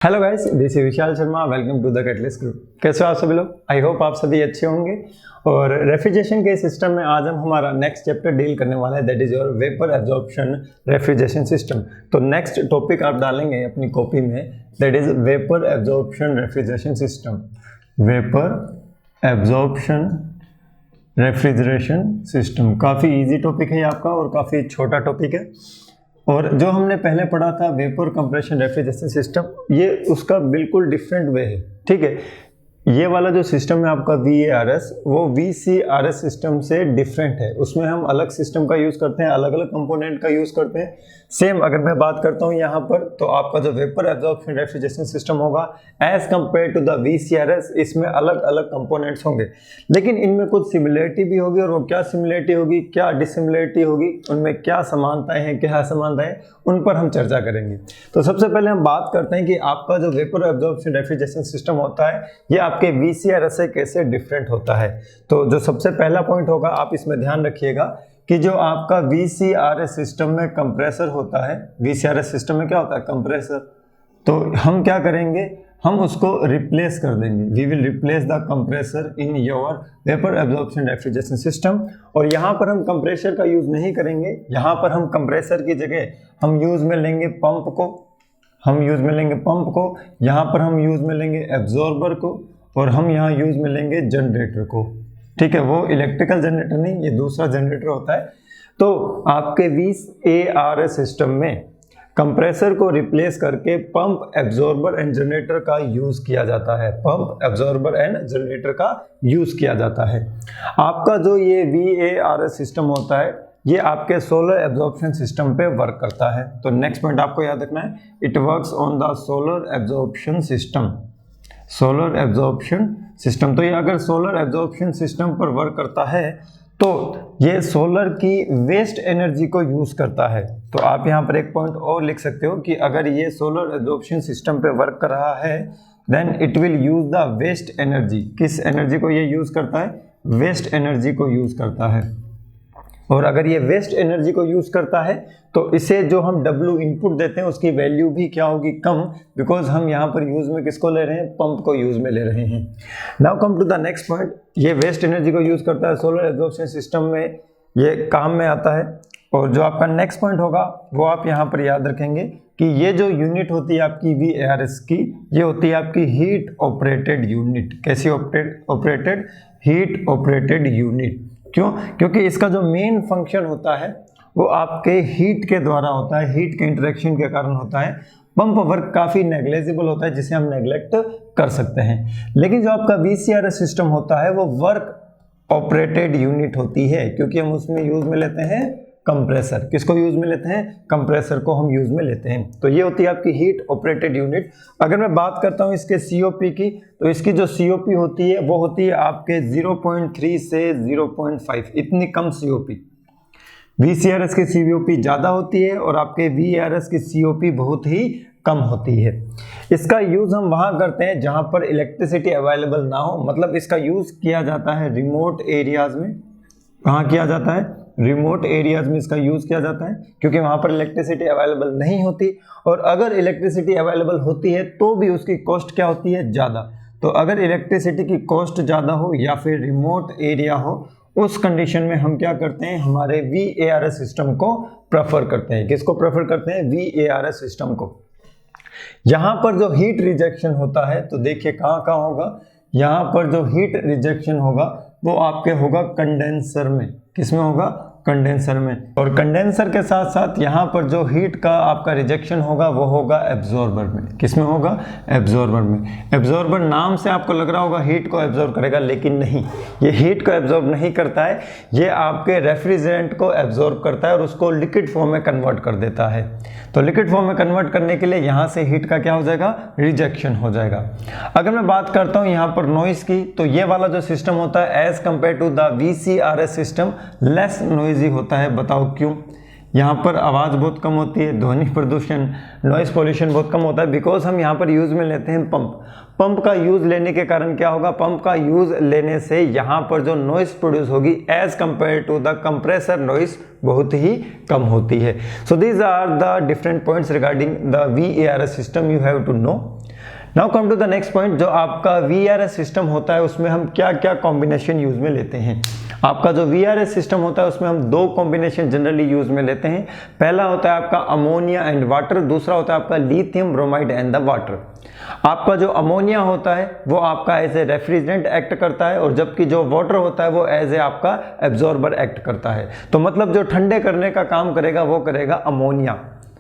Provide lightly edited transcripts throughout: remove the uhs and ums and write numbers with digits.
Hello guys, this is Vishal Sharma. Welcome to the catalyst group. कैसे हो आप सभी लोग? आई होप आप सभी अच्छे होंगे। और रेफ्रिजरेशन के सिस्टम में आज हम हमारा नेक्स्ट चैप्टर डील करने वाला है, that is your vapour absorption refrigeration system. तो नेक्स्ट टॉपिक आप डालेंगे अपनी कॉपी में, that is vapour absorption refrigeration system. Vapour absorption refrigeration system काफ़ी इजी टॉपिक है आपका और काफ़ी छोटा टॉपिक है। और जो हमने पहले पढ़ा था वेपर कंप्रेशन रेफ्रिजरेशन सिस्टम, ये उसका बिल्कुल डिफरेंट वे है। ठीक है, ये वाला जो सिस्टम है आपका VARS, वो VCRS सिस्टम से डिफरेंट है। उसमें हम अलग सिस्टम का यूज़ करते हैं, अलग अलग कंपोनेंट का यूज़ करते हैं। सेम अगर मैं बात करता हूँ यहाँ पर, तो आपका जो वेपर एब्जॉर्प्शन रेफ्रिजरेशन सिस्टम होगा as compare to the VCRS, इसमें अलग अलग कंपोनेंट्स होंगे, लेकिन इनमें कुछ सिमिलरिटी भी होगी। और वो क्या सिमिलरिटी होगी, क्या डिसिमिलरिटी होगी, उनमें क्या समानताएं हैं, क्या असमानताएं, उन पर हम चर्चा करेंगे। तो सबसे पहले हम बात करते हैं कि आपका जो वेपर एब्जॉर्प्शन रेफ्रिजरेशन सिस्टम होता है, ये आपके VCRS से कैसे डिफरेंट होता है। तो जो सबसे पहला पॉइंट होगा, आप इसमें ध्यान रखिएगा कि जो आपका VCRS सिस्टम में कंप्रेसर होता है, VCRS सिस्टम में क्या होता है, कंप्रेसर, तो हम क्या करेंगे, हम उसको रिप्लेस कर देंगे। We will replace the compressor in your vapour absorption refrigeration system. और यहाँ पर हम कंप्रेसर का यूज़ नहीं करेंगे, यहाँ पर हम कंप्रेसर की जगह हम यूज़ में लेंगे पंप को, यहाँ पर हम यूज़ में लेंगे एब्जॉर्बर को, और हम यहाँ यूज़ में लेंगे जनरेटर को। ठीक है, वो इलेक्ट्रिकल जनरेटर नहीं, ये दूसरा जनरेटर होता है। तो आपके VARS सिस्टम में कंप्रेसर को रिप्लेस करके पंप, एब्जॉर्बर एंड जनरेटर का यूज़ किया जाता है। पंप, एब्जॉर्बर एंड जनरेटर का यूज़ किया जाता है। आपका जो ये VARS सिस्टम होता है, ये आपके सोलर एब्जॉर्प्शन सिस्टम पे वर्क करता है। तो नेक्स्ट पॉइंट आपको याद रखना है, it works on the solar absorption system. Solar absorption system, तो ये अगर सोलर एब्जॉर्प्शन सिस्टम पर वर्क करता है तो ये सोलर की वेस्ट एनर्जी को यूज़ करता है। तो आप यहाँ पर एक पॉइंट और लिख सकते हो कि अगर ये सोलर एब्जॉर्प्शन सिस्टम पे वर्क कर रहा है, then it will use the waste energy. किस एनर्जी को ये यूज़ करता है? वेस्ट एनर्जी को यूज़ करता है। और अगर ये वेस्ट एनर्जी को यूज़ करता है तो इसे जो हम W इनपुट देते हैं उसकी वैल्यू भी क्या होगी, कम, बिकॉज हम यहाँ पर यूज़ में किसको ले रहे हैं, पंप को यूज़ में ले रहे हैं। Now come to the next point, ये वेस्ट एनर्जी को यूज़ करता है सोलर एब्जॉर्प्शन सिस्टम में, ये काम में आता है। और जो आपका नेक्स्ट पॉइंट होगा वो आप यहाँ पर याद रखेंगे कि ये जो यूनिट होती है आपकी VARS की, ये होती है आपकी हीट ऑपरेटेड यूनिट। कैसी ऑपरेटेड? Heat operated unit. क्यों? क्योंकि इसका जो मेन फंक्शन होता है वो आपके हीट के द्वारा होता है, हीट के इंटरेक्शन के कारण होता है। पंप वर्क काफ़ी नेग्लेजिबल होता है, जिसे हम नेग्लेक्ट कर सकते हैं। लेकिन जो आपका VCRS सिस्टम होता है वो वर्क ऑपरेटेड यूनिट होती है, क्योंकि हम उसमें यूज़ में लेते हैं कंप्रेसर। किसको यूज़ में लेते हैं? कंप्रेसर को हम यूज़ में लेते हैं। तो ये होती है आपकी हीट ऑपरेटेड यूनिट। अगर मैं बात करता हूँ इसके COP की, तो इसकी जो COP होती है वो होती है आपके 0.3 से 0.5, इतनी कम COP। VCRS की COP ज़्यादा होती है और आपके VARS की COP बहुत ही कम होती है। इसका यूज़ हम वहाँ करते हैं जहाँ पर इलेक्ट्रिसिटी अवेलेबल ना हो, मतलब इसका यूज़ किया जाता है रिमोट एरियाज़ में। कहाँ किया जाता है? रिमोट एरियाज में इसका यूज़ किया जाता है, क्योंकि वहाँ पर इलेक्ट्रिसिटी अवेलेबल नहीं होती, और अगर इलेक्ट्रिसिटी अवेलेबल होती है तो भी उसकी कॉस्ट क्या होती है? ज़्यादा। तो अगर इलेक्ट्रिसिटी की कॉस्ट ज़्यादा हो या फिर रिमोट एरिया हो, उस कंडीशन में हम क्या करते हैं, हमारे VARS सिस्टम को प्रेफर करते हैं। किसको प्रेफर करते हैं? VARS सिस्टम को। यहाँ पर जो हीट रिजेक्शन होता है, तो देखिए कहाँ कहाँ होगा, यहाँ पर जो हीट रिजेक्शन होगा वो आपके होगा कंडेंसर में। किसमें होगा? कंडेंसर में। और कंडेंसर के साथ साथ यहाँ पर जो हीट का आपका रिजेक्शन होगा वो होगा एब्जॉर्बर में। किसमें होगा? एब्जॉर्बर में। एब्जॉर्बर नाम से आपको लग रहा होगा हीट को एब्जॉर्ब करेगा, लेकिन नहीं, ये हीट को एब्जॉर्ब नहीं करता है, ये आपके रेफ्रिजरेंट को एब्जॉर्ब करता है और उसको लिक्विड फॉर्म में कन्वर्ट कर देता है। तो लिक्विड फॉर्म में कन्वर्ट करने के लिए यहाँ से हीट का क्या हो जाएगा? रिजेक्शन हो जाएगा। अगर मैं बात करता हूँ यहाँ पर नॉइस की, तो ये वाला जो सिस्टम होता है as compare to the VCRS system less noisy होता है। बताओ क्यों? यहाँ पर आवाज़ बहुत कम होती है, ध्वनि प्रदूषण, नॉइस पोल्यूशन बहुत कम होता है, बिकॉज हम यहाँ पर यूज़ में लेते हैं पंप। पंप का यूज़ लेने के कारण क्या होगा, पंप का यूज़ लेने से यहाँ पर जो नॉइस प्रोड्यूस होगी as compare to the compressor noise बहुत ही कम होती है। So these are the different points regarding the VARS system you have to know. Now come to the next point, जो आपका VARS सिस्टम होता है उसमें हम क्या क्या कॉम्बिनेशन यूज़ में लेते हैं। आपका जो VARS सिस्टम होता है उसमें हम दो कॉम्बिनेशन जनरली यूज में लेते हैं। पहला होता है आपका अमोनिया एंड वाटर, दूसरा होता है आपका lithium bromide and the water. आपका जो अमोनिया होता है वो आपका एज ए रेफ्रिजरेंट एक्ट करता है, और जबकि जो वाटर होता है वो एज ए आपका एब्जॉर्बर एक्ट करता है। तो मतलब जो ठंडे करने का काम करेगा वो करेगा अमोनिया।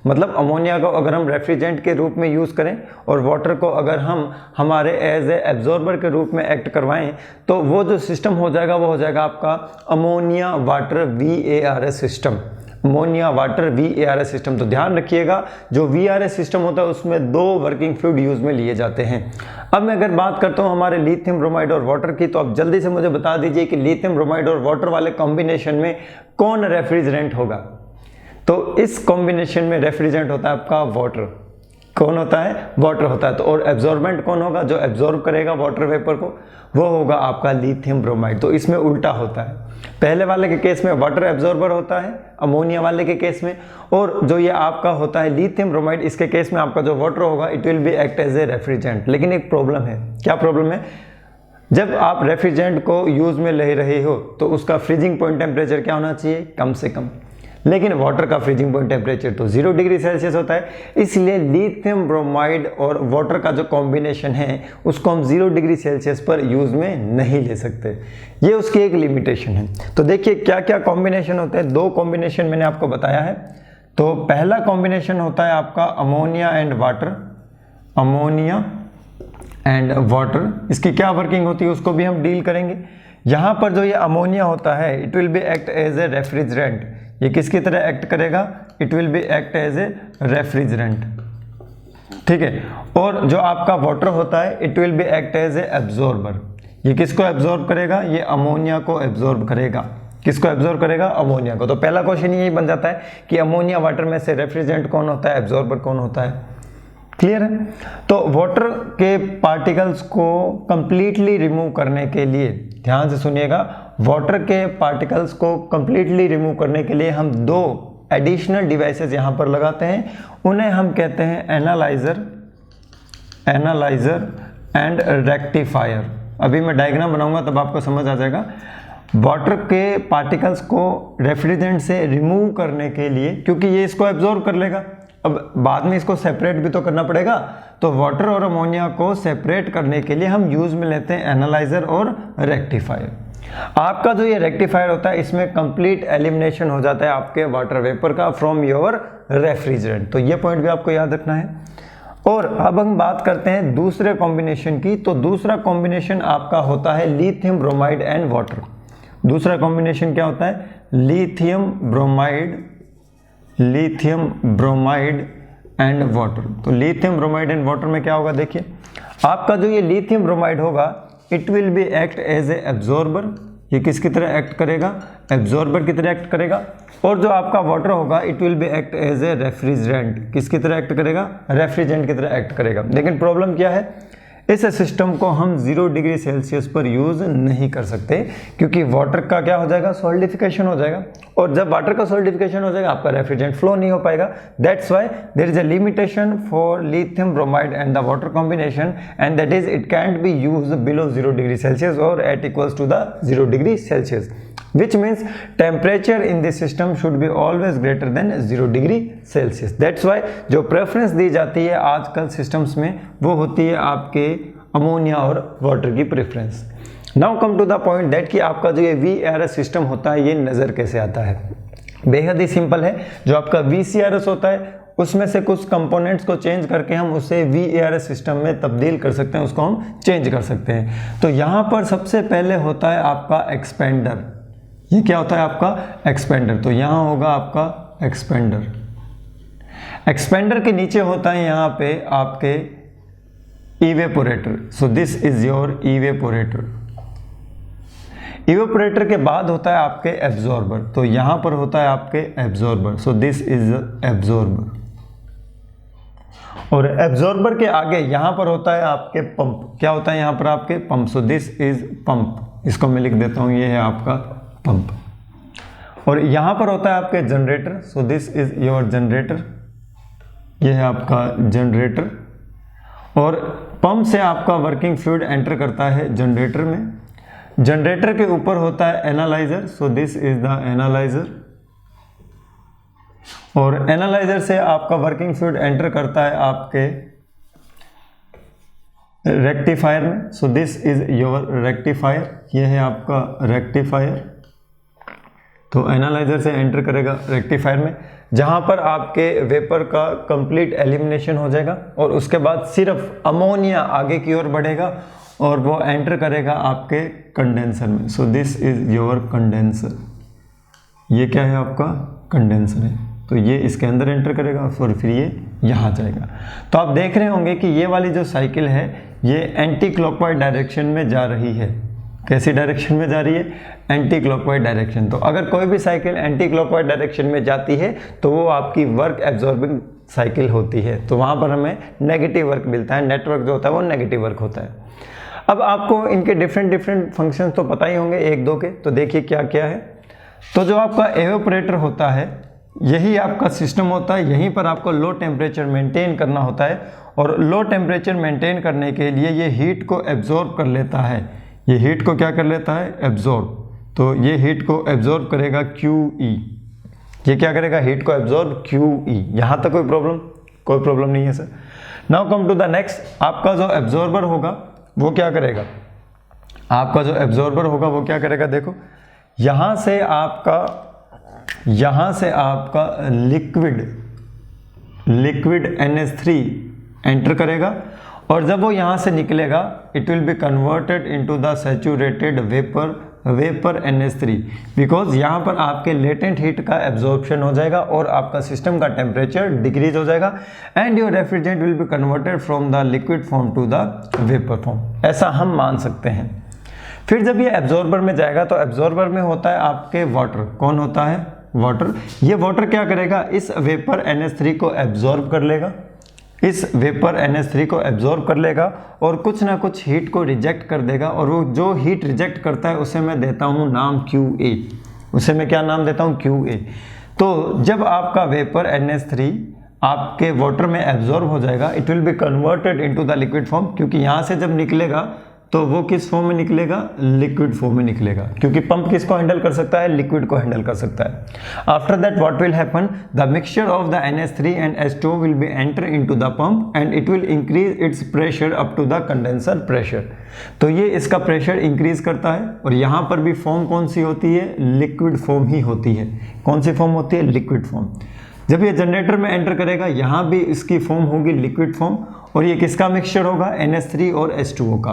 मतलब अमोनिया को अगर हम रेफ्रिजरेंट के रूप में यूज़ करें और वाटर को अगर हम हमारे एज ए एब्जॉर्बर के रूप में एक्ट करवाएं, तो वो जो सिस्टम हो जाएगा वो हो जाएगा आपका ammonia water VARS system. Ammonia water VARS system. तो ध्यान रखिएगा जो VARS सिस्टम होता है उसमें दो वर्किंग फ्लूइड यूज में लिए जाते हैं। अब मैं अगर बात करता हूँ हमारे लिथियम ब्रोमाइड और वाटर की, तो आप जल्दी से मुझे बता दीजिए कि लिथियम ब्रोमाइड और वाटर वाले कॉम्बिनेशन में कौन रेफ्रिजरेंट होगा। तो इस कॉम्बिनेशन में रेफ्रिजरेंट होता है आपका वाटर। कौन होता है, वाटर होता है। तो और एब्जॉर्बेंट कौन होगा, जो एब्जॉर्ब करेगा वाटर वेपर को, वो होगा आपका लिथियम ब्रोमाइड। तो इसमें उल्टा होता है, पहले वाले के केस में वाटर एब्जॉर्बर होता है अमोनिया वाले के केस में, और जो ये आपका होता है लिथियम ब्रोमाइड, इसके केस में आपका जो वाटर होगा it will be act as a refrigerant. लेकिन एक प्रॉब्लम है। क्या प्रॉब्लम है, जब आप रेफ्रिजरेंट को यूज में ले रहे हो तो उसका फ्रीजिंग पॉइंट टेम्परेचर क्या होना चाहिए, कम से कम। लेकिन वाटर का फ्रीजिंग पॉइंट टेम्परेचर तो 0 डिग्री सेल्सियस होता है, इसलिए लिथियम ब्रोमाइड और वाटर का जो कॉम्बिनेशन है उसको हम 0 डिग्री सेल्सियस पर यूज में नहीं ले सकते। ये उसकी एक लिमिटेशन है। तो देखिए क्या क्या कॉम्बिनेशन होते हैं। दो कॉम्बिनेशन मैंने आपको बताया है। तो पहला कॉम्बिनेशन होता है आपका ammonia and water. Ammonia and water, इसकी क्या वर्किंग होती है उसको भी हम डील करेंगे। यहाँ पर जो ये अमोनिया होता है it will be act as a refrigerant. ये किसकी तरह एक्ट करेगा, it will be act as a refrigerant, ठीक है। और जो आपका वाटर होता है it will be act as a absorber. ये किसको एब्जॉर्ब करेगा, ये अमोनिया को एब्जॉर्ब करेगा। किसको एब्जॉर्ब करेगा, अमोनिया को। तो पहला क्वेश्चन यही बन जाता है कि अमोनिया वाटर में से रेफ्रिजरेंट कौन होता है, एब्जॉर्बर कौन होता है। क्लियर है। तो वाटर के पार्टिकल्स को कंप्लीटली रिमूव करने के लिए, ध्यान से सुनिएगा, वाटर के पार्टिकल्स को कंप्लीटली रिमूव करने के लिए हम दो एडिशनल डिवाइसेस यहां पर लगाते हैं। उन्हें हम कहते हैं एनालाइजर एंड रेक्टिफायर। अभी मैं डायग्राम बनाऊंगा तब आपको समझ आ जाएगा। वाटर के पार्टिकल्स को रेफ्रिजरेंट से रिमूव करने के लिए, क्योंकि ये इसको एब्जॉर्ब कर लेगा, अब बाद में इसको सेपरेट भी तो करना पड़ेगा। तो वाटर और अमोनिया को सेपरेट करने के लिए हम यूज में लेते हैं एनालाइजर और रेक्टिफायर। आपका जो ये रेक्टिफायर होता है इसमें कंप्लीट एलिमिनेशन हो जाता है आपके वाटर वेपर का फ्रॉम योर रेफ्रिजरेंट। तो ये पॉइंट भी आपको याद रखना है। और अब हम बात करते हैं दूसरे कॉम्बिनेशन की। तो दूसरा कॉम्बिनेशन आपका होता है लिथियम ब्रोमाइड एंड वाटर। दूसरा कॉम्बिनेशन क्या होता है, लिथियम ब्रोमाइड एंड वाटर। तो लिथियम ब्रोमाइड एंड वाटर में क्या होगा, देखिए आपका जो ये लिथियम ब्रोमाइड होगा it will be act as a absorber. ये किसकी तरह एक्ट करेगा, एब्जॉर्बर की तरह एक्ट करेगा। और जो आपका वाटर होगा it will be act as a refrigerant. किसकी तरह एक्ट करेगा, रेफ्रिजरेंट की तरह एक्ट करेगा। लेकिन प्रॉब्लम क्या है, इस सिस्टम को हम 0 डिग्री सेल्सियस पर यूज नहीं कर सकते, क्योंकि वाटर का क्या हो जाएगा, सॉल्डिफिकेशन हो जाएगा। और जब वाटर का सॉल्डिफिकेशन हो जाएगा आपका रेफ्रिजरेंट फ्लो नहीं हो पाएगा। That's why there is a limitation for lithium bromide and the water combination, and that is it can't be used below 0 degree Celsius और at equals to the 0 degree Celsius, which means temperature in this system should be always greater than 0 degree Celsius. That's why जो preference दी जाती है आजकल systems में वो होती है आपके अमोनिया और वाटर की preference. Now come to the point that कि आपका जो ये VARS सिस्टम होता है ये नज़र कैसे आता है। बेहद ही सिंपल है। जो आपका VCRS होता है उसमें से कुछ कंपोनेंट्स को चेंज करके हम उसे VARS सिस्टम में तब्दील कर सकते हैं, उसको हम चेंज कर सकते हैं। तो यहाँ पर सबसे पहले होता है आपका एक्सपेंडर। ये क्या होता है आपका एक्सपेंडर। तो यहाँ होगा आपका एक्सपेंडर। एक्सपेंडर के नीचे होता है यहाँ पे आपके evaporator. So this is your evaporator. Evaporator के बाद होता है आपके एब्जॉर्बर, तो यहां पर होता है आपके absorber, so this is absorber. और एब्जॉर्बर के आगे यहां पर होता है आपके पंप, क्या होता है यहां पर आपके pump, so this is pump, इसको मैं लिख देता हूं, ये है आपका पंप। और यहां पर होता है आपके generator, so this is your generator, ये है आपका जनरेटर। और पंप से आपका वर्किंग फ्लूइड एंटर करता है जनरेटर में। जनरेटर के ऊपर होता है analyser, so this is the analyser. और एनालाइजर से आपका वर्किंग फ्लूइड एंटर करता है आपके रेक्टिफायर में, सो दिस इज योर रेक्टिफायर, ये है आपका रेक्टिफायर। तो एनालाइजर से एंटर करेगा रेक्टिफायर में, जहां पर आपके वेपर का कंप्लीट एलिमिनेशन हो जाएगा और उसके बाद सिर्फ अमोनिया आगे की ओर बढ़ेगा और वो एंटर करेगा आपके कंडेंसर में, सो दिस इज योर कंडेंसर। ये क्या है आपका कंडेंसर है, तो ये इसके अंदर एंटर करेगा और फिर ये यहाँ जाएगा। तो आप देख रहे होंगे कि ये वाली जो साइकिल है ये एंटी क्लॉकवाइज डायरेक्शन में जा रही है। कैसी डायरेक्शन में जा रही है? Anti clockwise direction. तो अगर कोई भी साइकिल एंटी क्लॉकवाइज डायरेक्शन में जाती है तो वो आपकी वर्क एब्जॉर्बिंग साइकिल होती है, तो वहाँ पर हमें नेगेटिव वर्क मिलता है, नेटवर्क जो होता है वो नेगेटिव वर्क होता है। अब आपको इनके डिफरेंट फंक्शंस तो पता ही होंगे एक दो के, तो देखिए क्या क्या है। तो जो आपका एवेपोरेटर होता है यही आपका सिस्टम होता है, यहीं पर आपको लो टेम्परेचर मेंटेन करना होता है और लो टेम्परेचर मेंटेन करने के लिए ये हीट को एब्जॉर्ब कर लेता है। ये हीट को क्या कर लेता है? एब्जॉर्ब। तो ये हीट को एब्जॉर्ब करेगा QE, ये क्या करेगा? हीट को एब्जॉर्ब QE। यहाँ तक कोई प्रॉब्लम नहीं है sir. Now come to the next, आपका जो एब्जॉर्बर होगा वो क्या करेगा? आपका जो एब्जॉर्बर होगा वो क्या करेगा? देखो यहाँ से आपका लिक्विड NH3 एंटर करेगा और जब वो यहाँ से निकलेगा it will be converted into the saturated vapour NH3, because यहाँ पर आपके लेटेंट हीट का एब्जॉर्प्शन हो जाएगा और आपका सिस्टम का टेम्परेचर डिक्रीज हो जाएगा and your refrigerant will be converted from the liquid form to the vapour form, ऐसा हम मान सकते हैं। फिर जब ये एब्जॉर्बर में जाएगा तो एब्जॉर्बर में होता है आपके वाटर। कौन होता है? वाटर। ये वाटर क्या करेगा? इस वेपर NH3 को एब्जॉर्ब कर लेगा, इस वेपर NH3 को एब्जॉर्ब कर लेगा और कुछ ना कुछ हीट को रिजेक्ट कर देगा और वो जो हीट रिजेक्ट करता है उसे मैं देता हूँ नाम QA, उसे मैं क्या नाम देता हूँ? QA। तो जब आपका वेपर NH3 आपके वाटर में एब्जॉर्ब हो जाएगा it will be converted into the liquid form, क्योंकि यहाँ से जब निकलेगा तो वो किस फॉर्म में निकलेगा? लिक्विड फॉर्म में निकलेगा, क्योंकि पंप किसको हैंडल कर सकता है? लिक्विड को हैंडल कर सकता है। After that what will happen? The mixture of the NH3 and H2 will be enter into the pump and it will increase its pressure up to the condenser pressure. तो ये इसका pressure increase करता है और यहाँ पर भी form कौन सी होती है? लिक्विड फॉर्म ही होती है। कौन सी फॉर्म होती है? Liquid form. जब ये जनरेटर में एंटर करेगा यहाँ भी इसकी फॉर्म होगी लिक्विड फॉर्म और ये किसका मिक्सचर होगा? NH3 और H2O का।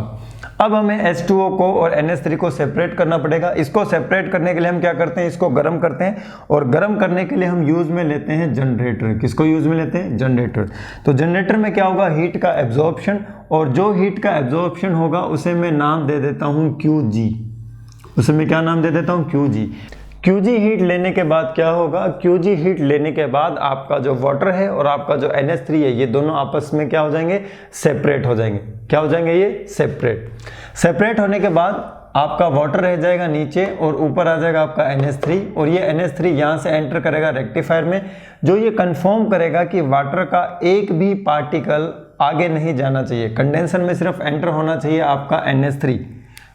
अब हमें H2O को और NH3 को सेपरेट करना पड़ेगा। इसको सेपरेट करने के लिए हम क्या करते हैं? इसको गर्म करते हैं और गर्म करने के लिए हम यूज में लेते हैं जनरेटर। किसको यूज में लेते हैं? जनरेटर। तो जनरेटर में क्या होगा? हीट का एब्जॉर्प्शन, और जो हीट का एब्जॉर्प्शन होगा उसे मैं नाम दे देता हूँ QG। उसे मैं क्या नाम दे देता हूँ? QG। QG हीट लेने के बाद क्या होगा? QG हीट लेने के बाद आपका जो वाटर है और आपका जो NH3 है ये दोनों आपस में क्या हो जाएंगे? सेपरेट हो जाएंगे। क्या हो जाएंगे? ये सेपरेट होने के बाद आपका वाटर रह जाएगा नीचे और ऊपर आ जाएगा आपका NH3 और ये NH3 यहाँ से एंटर करेगा रेक्टिफायर में, जो ये कंफर्म करेगा कि वाटर का एक भी पार्टिकल आगे नहीं जाना चाहिए। कंडेंसर में सिर्फ एंटर होना चाहिए आपका NH3।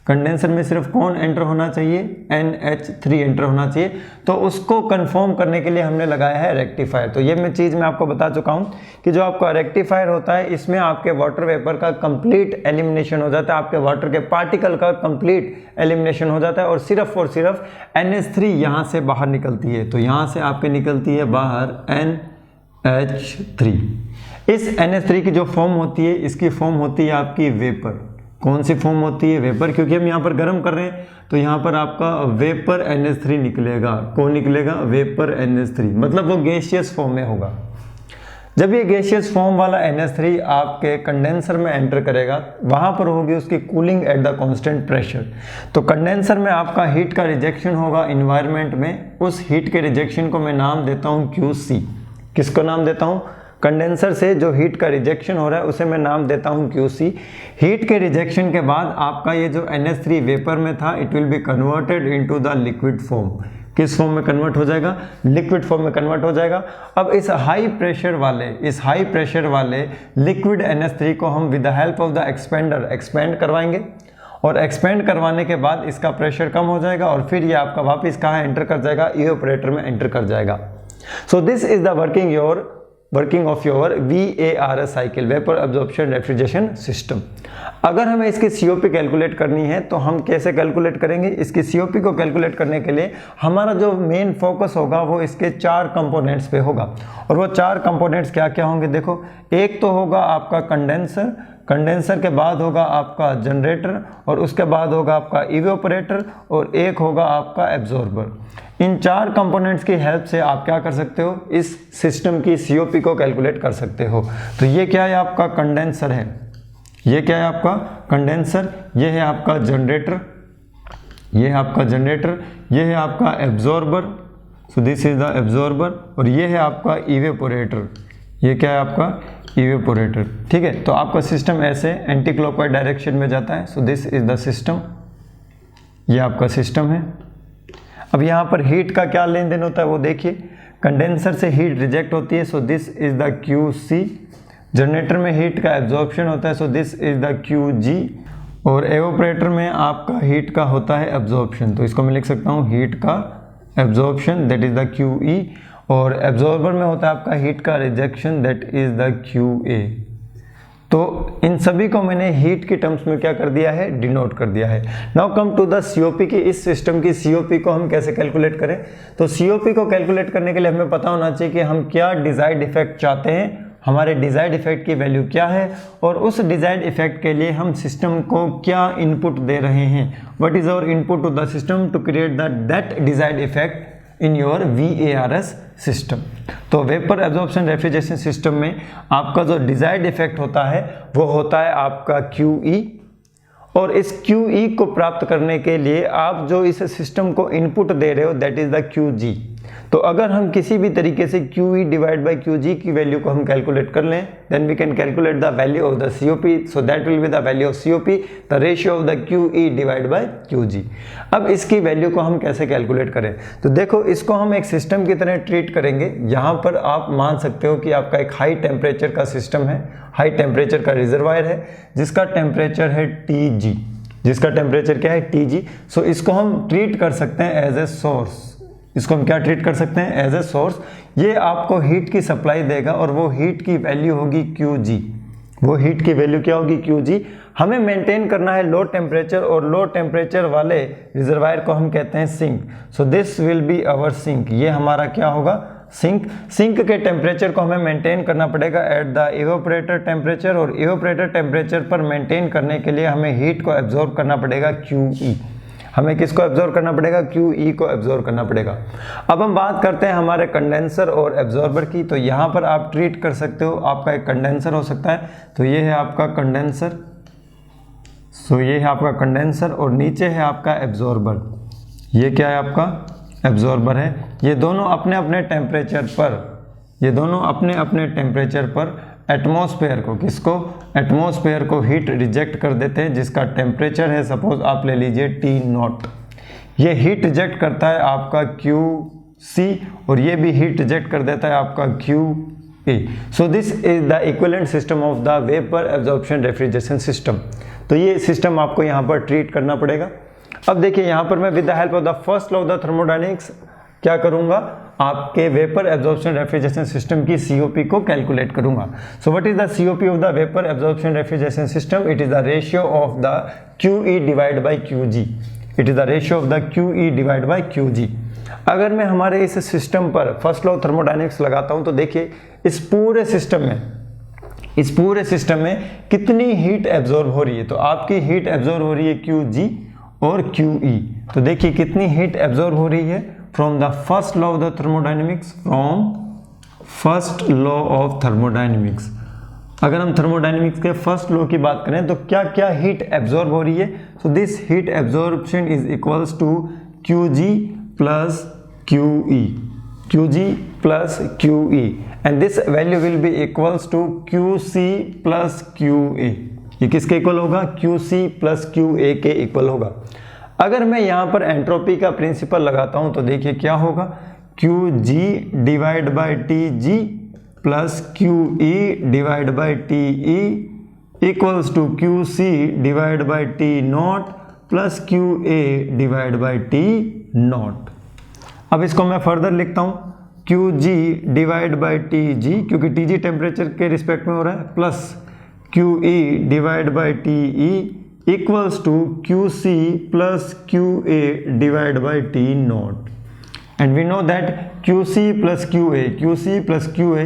कंडेंसर में सिर्फ कौन एंटर होना चाहिए? NH3 एंटर होना चाहिए। तो उसको कंफर्म करने के लिए हमने लगाया है रेक्टिफायर। तो ये चीज़ मैं आपको बता चुका हूँ कि जो आपका रेक्टिफायर होता है इसमें आपके वाटर वेपर का कंप्लीट एलिमिनेशन हो जाता है, आपके वाटर के पार्टिकल का कंप्लीट एलिमिनेशन हो जाता है और सिर्फ NH3 यहाँ से बाहर निकलती है। तो यहाँ से आपके निकलती है बाहर NH3। इस NH3 की जो फॉर्म होती है इसकी फॉर्म होती है आपकी वेपर। कौन सी फॉर्म होती है? वेपर, क्योंकि हम यहाँ पर गर्म कर रहे हैं तो यहाँ पर आपका वेपर NH3 निकलेगा। कौन निकलेगा? वेपर NH3, मतलब वो गैसियस फॉर्म में होगा। जब ये गैसियस फॉर्म वाला NH3 आपके कंडेंसर में एंटर करेगा, वहाँ पर होगी उसकी cooling at the constant pressure. तो कंडेंसर में आपका हीट का रिजेक्शन होगा इन्वायरमेंट में, उस हीट के रिजेक्शन को मैं नाम देता हूँ QC। किसको नाम देता हूँ? कंडेंसर से जो हीट का रिजेक्शन हो रहा है उसे मैं नाम देता हूँ QC। हीट के रिजेक्शन के बाद आपका ये जो NH3 वेपर में था, it will be converted into the liquid form. किस फॉर्म में कन्वर्ट हो जाएगा? लिक्विड फॉर्म में कन्वर्ट हो जाएगा। अब इस हाई प्रेशर वाले लिक्विड NH3 को हम with the help of the expander expand करवाएंगे, और एक्सपेंड करवाने के बाद इसका प्रेशर कम हो जाएगा और फिर ये आपका वापस कहाँ एंटर कर जाएगा? इवेपोरेटर में एंटर कर जाएगा। सो this is the working of your VARS cycle, vapour absorption refrigeration system. अगर हमें इसकी COP कैलकुलेट करनी है तो हम कैसे कैलकुलेट करेंगे? इसकी COP को कैलकुलेट करने के लिए हमारा जो मेन फोकस होगा वो इसके 4 कंपोनेंट्स पे होगा। और वो 4 कंपोनेंट्स क्या क्या होंगे? देखो, एक तो होगा आपका कंडेंसर के बाद होगा आपका जनरेटर, और उसके बाद होगा आपका इवेपोरेटर, और एक होगा आपका एब्जॉर्बर। इन 4 कंपोनेंट्स की हेल्प से आप क्या कर सकते हो? इस सिस्टम की COP को कैलकुलेट कर सकते हो। तो ये क्या है? आपका कंडेंसर है। ये क्या है? आपका कंडेंसर। ये है आपका जनरेटर, ये है आपका जनरेटर, ये है आपका absorber, so this is the absorber, और ये है आपका इवेपोरेटर। ये क्या है? आपका इवेपोरेटर। ठीक है, तो आपका सिस्टम ऐसे एंटी क्लॉकवाइज डायरेक्शन में जाता है। So this is the system, ये आपका सिस्टम है। अब यहाँ पर हीट का क्या लेन देन होता है वो देखिए। कंडेंसर से हीट रिजेक्ट होती है, so this is the QC। Generator में हीट का एब्जॉर्प्शन होता है, so this is the QG। और एवोपरेटर में आपका हीट का होता है एब्जॉर्प्शन, तो इसको मैं लिख सकता हूँ हीट का absorption, that is the QE। और एब्जॉर्बर में होता है आपका हीट का rejection, that is the QA। तो इन सभी को मैंने हीट की टर्म्स में क्या कर दिया है? डिनोट कर दिया है। Now come to the COP की। इस सिस्टम की COP को हम कैसे कैलकुलेट करें? तो COP को कैलकुलेट करने के लिए हमें पता होना चाहिए कि हम क्या डिजायर्ड इफेक्ट चाहते हैं, हमारे डिजायर्ड इफेक्ट की वैल्यू क्या है, और उस डिजायर्ड इफेक्ट के लिए हम सिस्टम को क्या इनपुट दे रहे हैं। What is our input to the system to create that desired effect in your VARS system. तो वेपर एब्जॉर्प्शन रेफ्रिजरेशन सिस्टम में आपका जो डिजायर्ड इफेक्ट होता है वो होता है आपका QE, और इस QE को प्राप्त करने के लिए आप जो इस सिस्टम को इनपुट दे रहे हो दैट इज द QG। तो अगर हम किसी भी तरीके से QE डिवाइड बाय QG की वैल्यू को हम कैलकुलेट कर लें, then we can calculate the value of the COP। So that will be the value of COP, the ratio of the QE divide by QG। अब इसकी value को हम कैसे कैलकुलेट करें? तो देखो, इसको हम एक सिस्टम की तरह ट्रीट करेंगे। यहाँ पर आप मान सकते हो कि आपका एक हाई टेम्परेचर का सिस्टम है, हाई टेम्परेचर का रिजर्वायर है जिसका टेम्परेचर है TG। जिसका टेम्परेचर क्या है? TG। सो इसको हम ट्रीट कर सकते हैं एज ए सोर्स। इसको हम क्या ट्रीट कर सकते हैं? As a source. ये आपको हीट की सप्लाई देगा और वो हीट की वैल्यू होगी QG। वो हीट की वैल्यू क्या होगी? QG। हमें मेंटेन करना है लो टेम्परेचर, और लो टेम्परेचर वाले रिजर्वायर को हम कहते हैं sink. So this will be our sink. ये हमारा क्या होगा? सिंक के टेम्परेचर को हमें मेंटेन करना पड़ेगा एट द इवेपोरेटर टेम्परेचर, और इवेपोरेटर टेम्परेचर पर मेंटेन करने के लिए हमें हीट को एब्जॉर्ब करना पड़ेगा QE। हमें किसको एब्जॉर्ब करना पड़ेगा? QE को एब्जॉर्ब करना पड़ेगा। अब हम बात करते हैं हमारे कंडेंसर और एब्जॉर्बर की। तो यहाँ पर आप ट्रीट कर सकते हो, आपका एक कंडेंसर हो सकता है, तो ये है आपका कंडेंसर। सो ये है आपका कंडेंसर, और नीचे है आपका एब्जॉर्बर। ये क्या है? आपका एब्जॉर्बर है। ये दोनों अपने अपने टेम्परेचर पर एटमॉस्फेयर को, किसको? एटमॉस्फेयर को हीट रिजेक्ट कर देते हैं, जिसका टेम्परेचर है, सपोज आप ले लीजिए T0। ये हीट रिजेक्ट करता है आपका QC, और ये भी हीट रिजेक्ट कर देता है आपका QA। So this is the equivalent system of the vapour absorption refrigeration system. तो ये सिस्टम आपको यहाँ पर ट्रीट करना पड़ेगा। अब देखिए, यहाँ पर मैं with the help of the first law of the thermodynamics क्या करूंगा? आपके वेपर एब्जॉर्प्शन रेफ्रिजरेशन सिस्टम की COP को कैलकुलेट करूंगा। So what is the COP of the vapour absorption refrigeration system? It is the ratio of the QE divide by QG। It is the ratio of the QE divide by QG। अगर मैं हमारे इस system पर first law thermodynamics लगाता हूं तो देखिए, इस पूरे सिस्टम में कितनी हीट एब्जॉर्ब हो रही है? तो आपकी हीट एब्जॉर्ब हो रही है QG और QE। तो देखिए कितनी हीट एब्जॉर्ब हो रही है from the first law of the thermodynamics, from first law of thermodynamics. अगर हम थर्मोडायनेमिक्स के फर्स्ट लॉ की बात करें तो क्या क्या हीट एब्जॉर्ब हो रही है? So this heat absorption is equals to Qg plus QE, Qg plus QE, and this value will be equals to QC plus QA। ये किसके इक्वल होगा? QC प्लस QA के इक्वल होगा। अगर मैं यहाँ पर एंट्रोपी का प्रिंसिपल लगाता हूँ तो देखिए क्या होगा, Qg divide by TG plus QE divide by TE equals to QC divide by T naught plus QA divide by T naught. अब इसको मैं फर्दर लिखता हूँ, Qg डिवाइड बाई TG, क्योंकि TG टेम्परेचर के रिस्पेक्ट में हो रहा है, plus QE divide by TE equals to QC plus QA divide by T naught. And we know that QC plus QA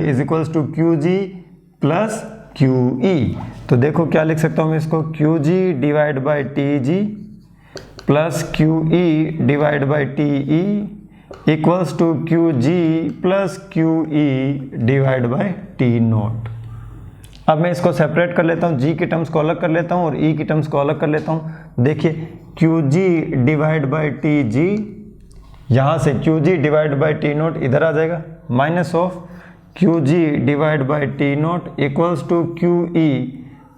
is equals to QG plus QE। तो देखो क्या लिख सकता हूँ मैं इसको, QG divide by TG plus QE divide by TE equals to QG plus QE divide by T naught. अब मैं इसको सेपरेट कर लेता हूँ, G की टर्म्स को अलग कर लेता हूँ और E की टर्म्स को अलग कर लेता हूँ। देखिए QG डिवाइड बाई TG, यहाँ से Qg divide by T naught इधर आ जाएगा, minus of Qg divide by T naught equals to QE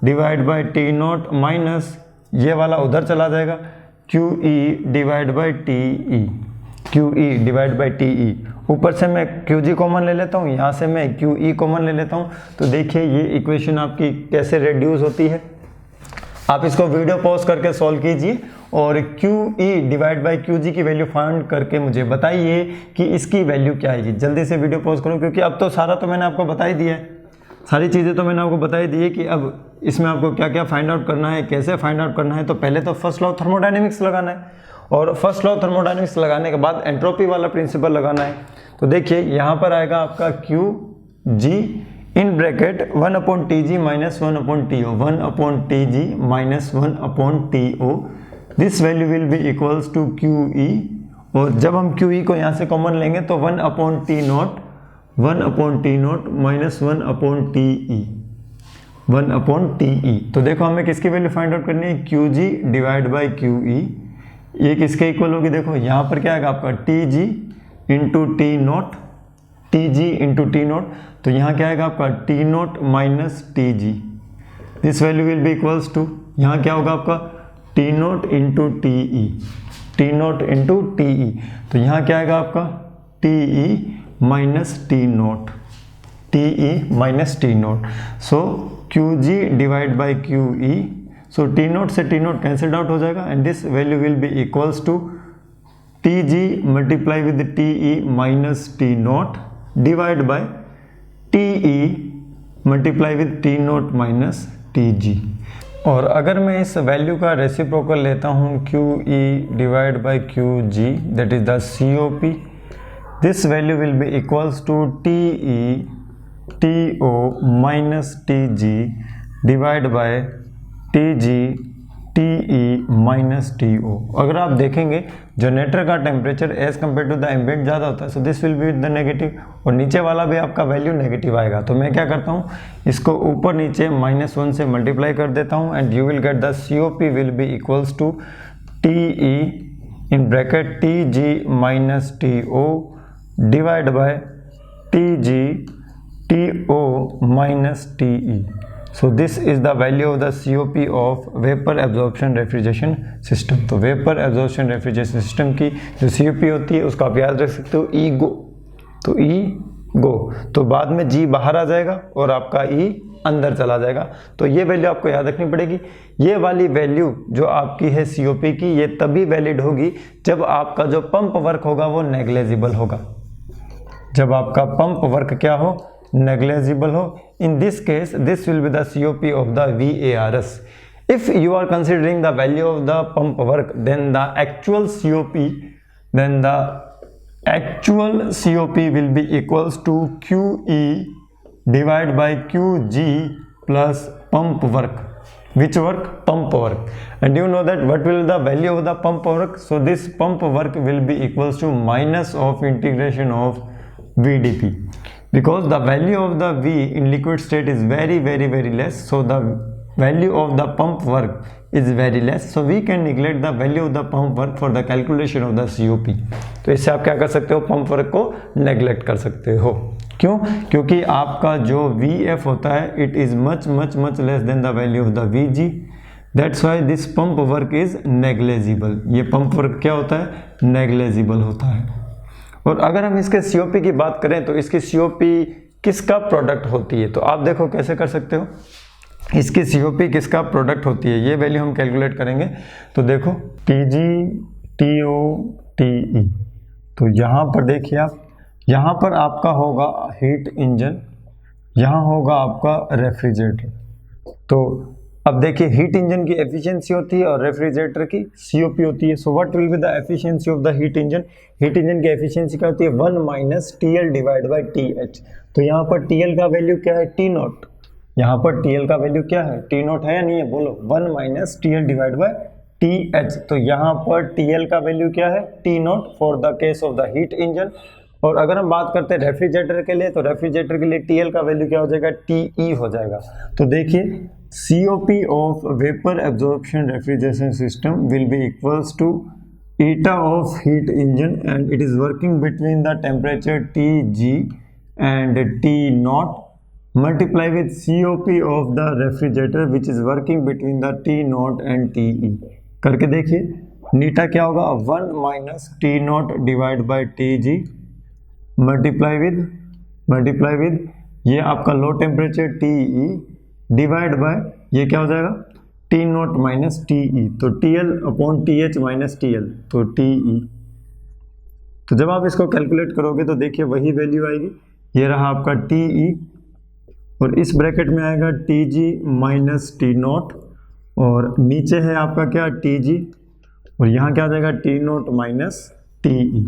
divide by T naught minus ये वाला उधर चला जाएगा, QE divide by TE, QE divide by TE। ऊपर से मैं Qg कॉमन ले लेता हूँ, यहाँ से मैं QE कॉमन ले लेता हूँ। तो देखिए ये इक्वेशन आपकी कैसे रिड्यूस होती है। आप इसको वीडियो पॉज करके सॉल्व कीजिए और QE डिवाइड बाई QG की वैल्यू फाइंड करके मुझे बताइए कि इसकी वैल्यू क्या आएगी। जल्दी से वीडियो पॉज करो, क्योंकि अब तो सारा तो मैंने आपको बता ही दिया है, सारी चीज़ें तो मैंने आपको बता ही दी है कि अब इसमें आपको क्या क्या फाइंड आउट करना है, कैसे फाइंड आउट करना है। तो पहले तो फर्स्ट लॉ थर्मोडायनेमिक्स लगाना है, और फर्स्ट लॉ थर्मोडायनेमिक्स लगाने के बाद एंट्रोपी वाला प्रिंसिपल लगाना है। तो देखिए यहाँ पर आएगा आपका QG in bracket 1/TG minus 1/TO, 1/TG minus 1/TO, this value will be equals to QE। और जब हम QE को यहाँ से कॉमन लेंगे तो 1/T not minus 1/TE, 1/TE। तो देखो हमें किसकी वैल्यू फाइंड आउट करनी है, QG डिवाइड बाई QE। ये किसके इक्वल होगी? देखो यहाँ पर क्या आएगा आपका TG into T naught, TG into T naught. तो यहाँ क्या आएगा आपका T naught minus TG, this value will be equals to, यहाँ क्या होगा आपका T naught into TE, T naught into TE। तो यहाँ क्या आएगा आपका TE minus T naught, TE minus T naught. So QG divide by QE, so T naught से T नॉट कैंसिल्ड आउट हो जाएगा, and this value will be equals to TG multiply with TE minus T naught divide by TE multiply with T naught minus TG। और अगर मैं इस value का reciprocal लेता हूँ QE divide by QG, that is the COP, this value will be equals to TE TO minus TG divide by TG TE minus TO। अगर आप देखेंगे जनरेटर का temperature as compare to the ambient ज़्यादा होता है, so this will be the negative, और नीचे वाला भी आपका वैल्यू नेगेटिव आएगा। तो मैं क्या करता हूँ, इसको ऊपर नीचे -1 से मल्टीप्लाई कर देता हूँ, and you will get the COP will be equals to TE in bracket TG minus TO divide by TG TO minus TE। So this is the value of the COP of vapor absorption refrigeration system। तो vapor absorption refrigeration system की जो COP होती है उसको आप याद रख सकते हो E GO। तो E GO, तो बाद में G बाहर आ जाएगा और आपका E अंदर चला जाएगा। तो ये वैल्यू आपको याद रखनी पड़ेगी। ये वाली वैल्यू जो आपकी है COP की, ये तभी वैलिड होगी जब आपका जो पंप वर्क होगा वो नेग्लेजिबल होगा, जब आपका पंप वर्क क्या हो, negligible हो। In this case, this will be the COP of the VARS। If you are considering the value of the pump work, then the actual COP will be equals to QE divided by QG plus pump work. Which work? Pump work. And you know that what will the value of the pump work? So this pump work will be equals to minus of integration of VDP। because the value of the V in liquid state is very less, so the value of the pump work is very less, so we can neglect the value of the pump work for the calculation of the COP. तो इससे आप क्या कर सकते हो, pump work को neglect कर सकते हो. क्यों? क्योंकि आपका जो VF होता है it is much less than the value of the VG. That's why this pump work is negligible. ये पंप वर्क क्या होता है, नेग्लेजिबल होता है. और अगर हम इसके COP की बात करें तो इसकी COP किसका प्रोडक्ट होती है, तो आप देखो कैसे कर सकते हो. इसकी COP किसका प्रोडक्ट होती है, ये वैल्यू हम कैलकुलेट करेंगे. तो देखो TG TO TE, तो यहाँ पर देखिए आप, यहाँ पर आपका होगा हीट इंजन, यहाँ होगा आपका रेफ्रिजरेटर. तो अब देखिए हीट इंजन की एफिशिएंसी होती है और रेफ्रिजरेटर की COP होती है. So what will be the efficiency of the heat engine. Heat engine की एफिशिएंसी क्या होती है, 1 minus TL divide by TH. तो यहाँ पर TL का वैल्यू क्या है, T0. यहाँ पर TL का वैल्यू क्या है, T0 है या नहीं है, बोलो. 1 minus TL divide by TH. तो यहाँ पर TL का वैल्यू क्या है, T0 for the case of the heat engine. और अगर हम बात करते हैं रेफ्रिजरेटर के लिए, तो रेफ्रिजरेटर के लिए TL का वैल्यू क्या हो जाएगा, TE हो जाएगा. तो देखिए COP of vapour absorption refrigeration system will be equals to eta of heat engine and it is working between the temperature TG and T0 multiply with COP of the refrigerator which is working between the T0 and TE. करके देखिए नीटा क्या होगा, 1 minus T0 divide by TG multiply with ये आपका low temperature TE divide by ये क्या हो जाएगा, T0 माइनस TE. तो TL upon TH minus TL, तो TE. तो जब आप इसको कैलकुलेट करोगे तो देखिए वही वैल्यू आएगी. ये रहा आपका TE और इस ब्रैकेट में आएगा TG माइनस T0 और नीचे है आपका क्या, TG और यहाँ क्या आ जाएगा, T0 minus TE.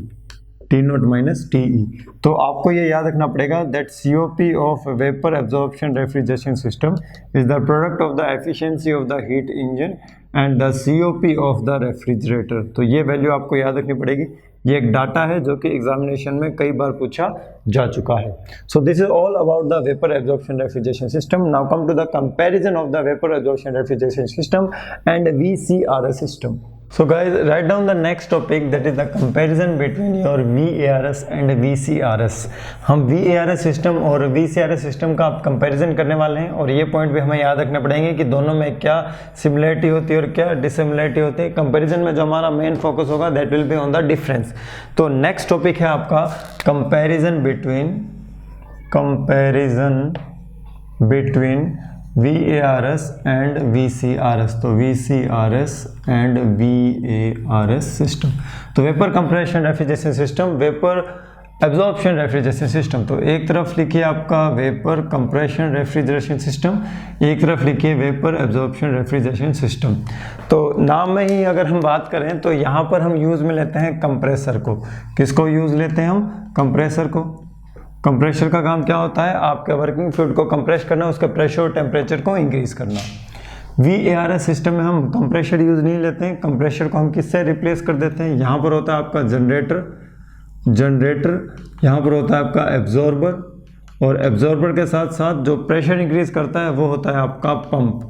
T0 minus TE. तो आपको ये याद रखना पड़ेगा that COP of vapour absorption refrigeration system is the product of the efficiency of the heat engine and the COP of the refrigerator. तो ये वैल्यू आपको याद रखनी पड़ेगी. ये एक डाटा है जो कि एग्जामिनेशन में कई बार पूछा जा चुका है. So this is all about the vapour absorption refrigeration system. Now come to the comparison of the vapour absorption refrigeration system and VCRS system. So guys, write down the next topic, that is the comparison between your VARS and VCRS. हम VARS system और VCRS system का आप comparison करने वाले हैं और ये point भी हमें याद रखने पड़ेंगे कि दोनों में क्या सिमिलरिटी होती है और क्या डिसिमिलरिटी होती है. कंपैरिजन में जो हमारा मेन फोकस होगा that will be on the difference. तो नेक्स्ट टॉपिक है आपका comparison between VARS and VCRS. तो VCRS एंड VARS सिस्टम. तो vapour compression refrigeration system, vapour absorption refrigeration system. तो एक तरफ लिखिए आपका वेपर कंप्रेशन रेफ्रिजरेशन सिस्टम, एक तरफ लिखिए वेपर एब्जॉर्प्शन रेफ्रिजरेशन सिस्टम. तो नाम में ही अगर हम बात करें तो यहाँ पर हम यूज़ में लेते हैं कंप्रेसर को. किसको यूज़ लेते हैं हम, कंप्रेसर को. कंप्रेसर का काम क्या होता है, आपके वर्किंग फ्लूइड को कंप्रेस करना, उसका प्रेशर और टेम्परेचर को इंक्रीज करना. VARS सिस्टम में हम कंप्रेसर यूज़ नहीं लेते हैं. कंप्रेसर को हम किससे रिप्लेस कर देते हैं, यहाँ पर होता है आपका जनरेटर, यहाँ पर होता है आपका एब्जॉर्बर और एब्जॉर्बर के साथ साथ जो प्रेशर इंक्रीज करता है वो होता है आपका पंप.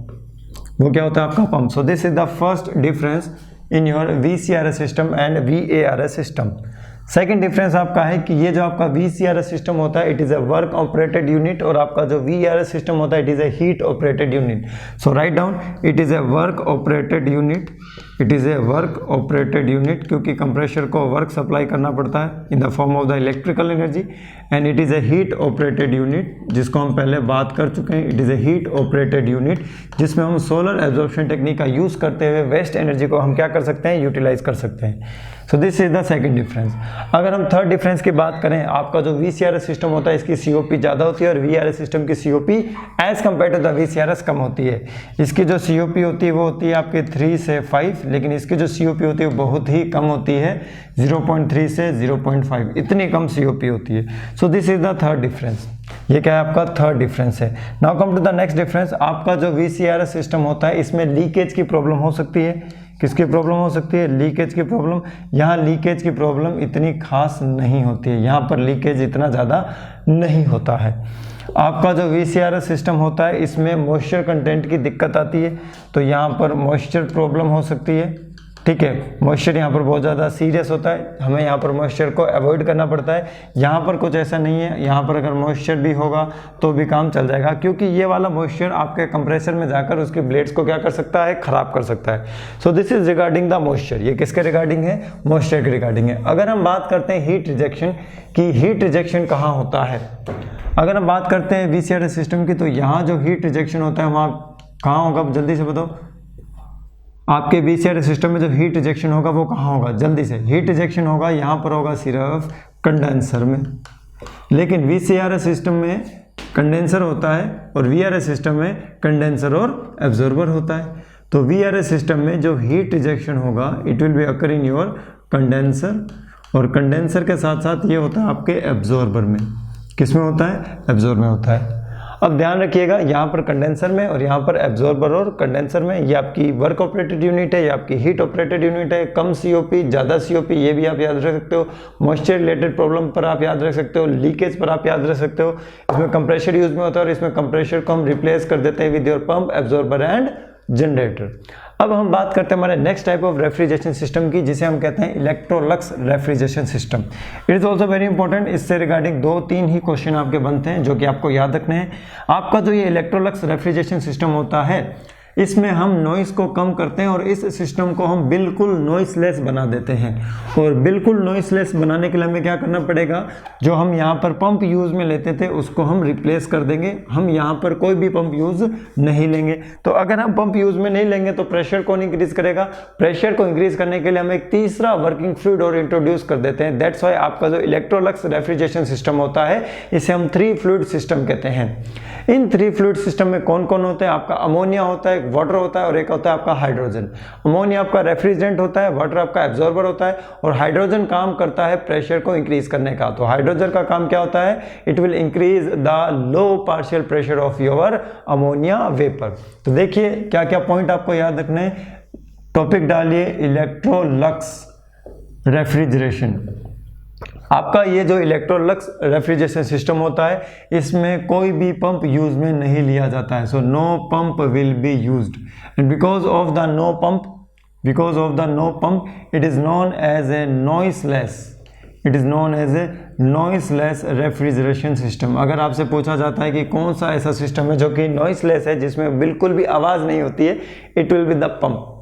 वो क्या होता है आपका pump. So this is the first difference in your VCRS system and VARS system. Second difference आपका है कि ये जो आपका VCRS सिस्टम होता है it is a work operated unit और आपका जो VARS सिस्टम होता है it is a heat operated unit. So write down it is a work operated unit. It is a work operated unit क्योंकि compressor को work supply करना पड़ता है in the form of the electrical energy. And it is a heat operated unit जिसको हम पहले बात कर चुके हैं. It is a heat operated unit जिसमें हम सोलर एब्जॉर्प्शन टेक्निक का यूज़ करते हुए वेस्ट एनर्जी को हम क्या कर सकते हैं, यूटिलाइज कर सकते हैं. सो this is the second difference. अगर हम थर्ड डिफरेंस की बात करें, आपका जो VCRS सिस्टम होता है इसकी COP ज़्यादा होती है और VARS सिस्टम की COP as compare to the VCRS कम होती है. इसकी जो COP होती है वो होती है आपके 3 से 5, लेकिन इसकी जो COP होती है वो बहुत ही कम होती है, 0.3 से 0.5, इतनी कम COP होती है. So this is the third difference. ये क्या है आपका थर्ड डिफरेंस है. Now come to the next difference. आपका जो VCRS सिस्टम होता है इसमें लीकेज की प्रॉब्लम हो सकती है. किसकी प्रॉब्लम हो सकती है, लीकेज की प्रॉब्लम. यहाँ लीकेज की प्रॉब्लम इतनी खास नहीं होती है, यहाँ पर लीकेज इतना ज़्यादा नहीं होता है। आपका जो VCRS सिस्टम होता है इसमें मॉइस्चर कंटेंट की दिक्कत आती है, तो यहाँ पर मॉइस्चर प्रॉब्लम हो सकती है। ठीक है, मॉइस्चर यहाँ पर बहुत ज़्यादा सीरियस होता है, हमें यहाँ पर मॉइस्चर को अवॉइड करना पड़ता है। यहाँ पर कुछ ऐसा नहीं है, यहाँ पर अगर मॉइस्चर भी होगा तो भी काम चल जाएगा, क्योंकि ये वाला मॉइस्चर आपके कंप्रेसर में जाकर उसकी ब्लेड्स को क्या कर सकता है, खराब कर सकता है। So this is regarding the moisture. ये किसके रिगार्डिंग है, मॉइस्चर के रिगार्डिंग है। अगर हम बात करते हैं हीट रिजेक्शन की, हीट रिजेक्शन कहाँ होता है, अगर हम बात करते हैं VCRS सिस्टम की, तो यहाँ जो हीट रिजेक्शन होता है वहाँ कहाँ होगा, जल्दी से बताओ। आपके VCRS सिस्टम में जो हीट रिजेक्शन होगा वो कहाँ होगा, जल्दी से। हीट रिजेक्शन होगा यहाँ पर, होगा सिर्फ कंडेंसर में। लेकिन VCRS सिस्टम में कंडेंसर होता है और VRS सिस्टम में कंडेंसर और एब्जॉर्बर होता है। तो VRS सिस्टम में जो हीट रिजेक्शन होगा it will be occur in your condenser, और कंडेंसर के साथ साथ ये होता है आपके एब्जॉर्बर में। किस में होता है, एब्जॉर्बर में होता है। अब ध्यान रखिएगा, यहाँ पर कंडेंसर में और यहाँ पर एब्जॉर्बर और कंडेंसर में, ये आपकी वर्क ऑपरेटेड यूनिट है, ये आपकी हीट ऑपरेटेड यूनिट है। कम COP ज़्यादा COP ये भी आप याद रख सकते हो। मॉइस्चर रिलेटेड प्रॉब्लम पर आप याद रख सकते हो, लीकेज पर आप याद रख सकते हो। इसमें कंप्रेशर यूज में होता है और इसमें कंप्रेशर को हम रिप्लेस कर देते हैं with your pump, absorber and generator. अब हम बात करते हैं हमारे next type of refrigeration system की, जिसे हम कहते हैं Electrolux refrigeration system. It is also very important. इससे रिगार्डिंग 2-3 ही क्वेश्चन आपके बनते हैं जो कि आपको याद रखने हैं। आपका जो ये इलेक्ट्रोलक्स रेफ्रिजरेशन सिस्टम होता है इसमें हम नॉइस को कम करते हैं और इस सिस्टम को हम बिल्कुल नॉइसलेस बना देते हैं। और बिल्कुल नॉइसलेस बनाने के लिए हमें क्या करना पड़ेगा, जो हम यहाँ पर पंप यूज़ में लेते थे उसको हम रिप्लेस कर देंगे। हम यहाँ पर कोई भी पंप यूज़ नहीं लेंगे। तो अगर हम पंप यूज़ में नहीं लेंगे तो प्रेशर कौन इंक्रीज करेगा, प्रेशर को इंक्रीज करने के लिए हम एक तीसरा वर्किंग फ्लूइड और इंट्रोड्यूस कर देते हैं। दैट्स वाई आपका जो इलेक्ट्रोलक्स रेफ्रिजरेशन सिस्टम होता है इसे हम 3 फ्लूइड सिस्टम कहते हैं। इन 3 फ्लूइड सिस्टम में कौन कौन होते हैं, आपका अमोनिया होता है, वाटर होता है और एक होता है आपका हाइड्रोजन। अमोनिया आपका रेफ्रिजरेंट होता है, वाटर आपका एब्जॉर्बर होता है और हाइड्रोजन काम करता है प्रेशर को इंक्रीज करने का। तो हाइड्रोजन का काम क्या होता है, it will increase the low partial pressure of your ammonia vapour. तो देखिए क्या क्या पॉइंट आपको याद रखने, टॉपिक डालिए इलेक्ट्रोलक्स रेफ्रिजरेशन। आपका ये जो इलेक्ट्रोलक्स रेफ्रिजरेशन सिस्टम होता है इसमें कोई भी पंप यूज में नहीं लिया जाता है। So no pump will be used and because of the no pump it is known as a noiseless refrigeration system. अगर आपसे पूछा जाता है कि कौन सा ऐसा सिस्टम है जो कि नॉइसलेस है, जिसमें बिल्कुल भी आवाज़ नहीं होती है, it will be the pump.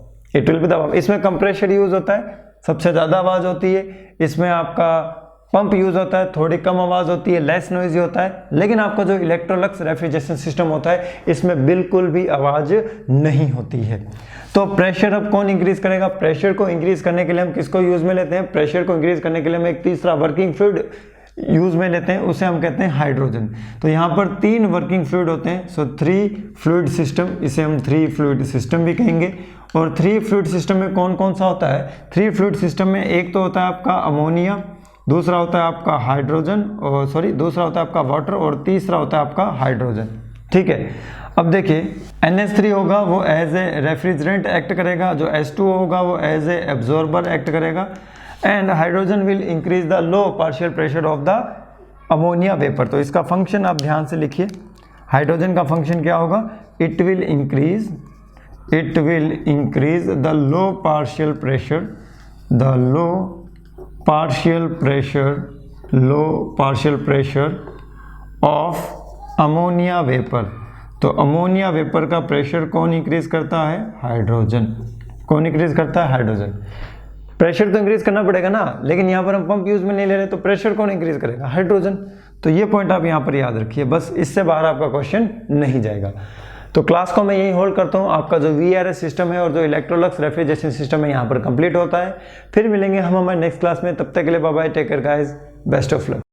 इसमें कंप्रेशर यूज होता है, सबसे ज़्यादा आवाज़ होती है। इसमें आपका पंप यूज होता है, थोड़ी कम आवाज़ होती है, लेस नॉइजी होता है। लेकिन आपका जो इलेक्ट्रोलक्स रेफ्रिजरेशन सिस्टम होता है इसमें बिल्कुल भी आवाज़ नहीं होती है। तो प्रेशर अब कौन इंक्रीज करेगा, प्रेशर को इंक्रीज करने के लिए हम किसको यूज में लेते हैं, प्रेशर को इंक्रीज करने के लिए हम एक तीसरा वर्किंग फ्लूइड यूज में लेते हैं, उसे हम कहते हैं हाइड्रोजन। तो यहाँ पर 3 वर्किंग फ्लूइड होते हैं। सो 3 फ्लूइड सिस्टम, इसे हम 3 फ्लूइड सिस्टम भी कहेंगे। और 3 फ्लूइड सिस्टम में कौन कौन सा होता है, 3 फ्लूइड सिस्टम में एक तो होता है आपका अमोनिया, दूसरा होता है आपका हाइड्रोजन, और दूसरा होता है आपका वाटर, और तीसरा होता है आपका हाइड्रोजन। ठीक है, अब देखिए NH3 होगा वो एज ए रेफ्रिजरेंट एक्ट करेगा, जो H2 होगा वो एज ए एब्जॉर्बर एक्ट करेगा, and hydrogen will increase the low partial pressure of the ammonia vapour. तो इसका फंक्शन आप ध्यान से लिखिए, हाइड्रोजन का फंक्शन क्या होगा, it will increase the low partial pressure of ammonia vapour. तो अमोनिया वेपर का प्रेशर कौन इंक्रीज करता है, हाइड्रोजन। कौन इंक्रीज करता है, हाइड्रोजन। प्रेशर तो इंक्रीज करना पड़ेगा ना, लेकिन यहाँ पर हम पंप यूज में नहीं ले रहे, तो प्रेशर कौन इंक्रीज करेगा, हाइड्रोजन। तो ये पॉइंट आप यहाँ पर याद रखिए, बस इससे बाहर आपका क्वेश्चन नहीं जाएगा। तो क्लास को मैं यही होल्ड करता हूँ। आपका जो VRS सिस्टम है और जो इलेक्ट्रोलक्स रेफ्रिजरेशन सिस्टम है यहाँ पर कंप्लीट होता है। फिर मिलेंगे हम हमारे नेक्स्ट क्लास में, तब तक के लिए bye bye, take care guys, best of luck.